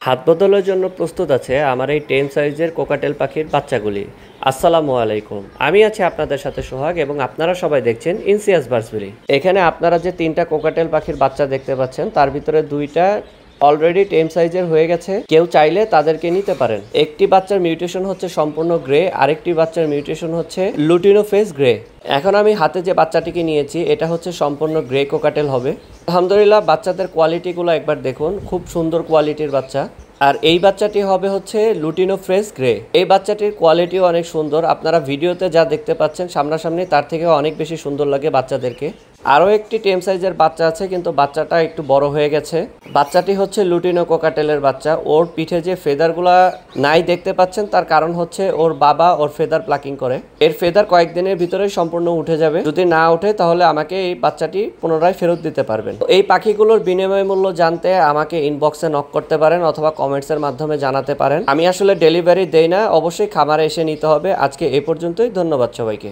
হাত বদলের জন্য প্রস্তুত আছে আমার এই 10 সাইজের কোকাটেল পাখির বাচ্চাগুলি। আসসালামু আলাইকুম, আমি আছি আপনাদের সাথে সোহাগ এবং আপনারা সবাই দেখছেন ইনসিয়াস বার্সবেরি। এখানে আপনারা যে 3টা কোকাটেল পাখির বাচ্চা দেখতে পাচ্ছেন তার ভিতরে 2টা অলরেডি 10 সাইজের হয়ে গেছে, কেউ চাইলে তাদেরকে নিতে পারেন। একটি বাচ্চার মিউটেশন হচ্ছে সম্পূর্ণ গ্রে, আরেকটি বাচ্চার মিউটেশন হচ্ছে লুটিনো ফেস গ্রে। এখন আমি হাতে যে বাচ্চাটিকে নিয়েছি এটা হচ্ছে সম্পূর্ণ গ্রে কোকাটেল হবে। আলহামদুলিল্লাহ, বাচ্চাদের কোয়ালিটিগুলো একবার দেখুন, খুব সুন্দর কোয়ালিটির বাচ্চা। আর এই বাচ্চাটি হবে হচ্ছে লুটিনো ফ্রেশ গ্রে। এই বাচ্চাটির কোয়ালিটিও অনেক সুন্দর, আপনারা ভিডিওতে যা দেখতে পাচ্ছেন সামনাসামনি তার থেকে অনেক বেশি সুন্দর লাগে বাচ্চাদেরকে। আরও একটি 10 সাইজের বাচ্চা আছে, কিন্তু বাচ্চাটা একটু বড় হয়ে গেছে। বাচ্চাটি হচ্ছে লুটিনো কোকাটেলের বাচ্চা। ওর পিঠে যে ফেদারগুলা নাই দেখতে পাচ্ছেন তার কারণ হচ্ছে ওর বাবা ওর ফেদার প্লাকিং করে। এর ফেদার কয়েকদিনের ভিতরেই সম্পূর্ণ উঠে যাবে, যদি না ওঠে তাহলে আমাকে এই বাচ্চাটি পুনরায় ফেরত দিতে পারবেন। এই পাখিগুলোর বিনিময় মূল্য জানতে আমাকে ইনবক্সে নক করতে পারেন অথবা কমেন্টসের মাধ্যমে জানাতে পারেন। আমি আসলে ডেলিভারি দেই না, অবশ্যই খামারে এসে নিতে হবে। আজকে এই পর্যন্তই, ধন্যবাদ সবাইকে।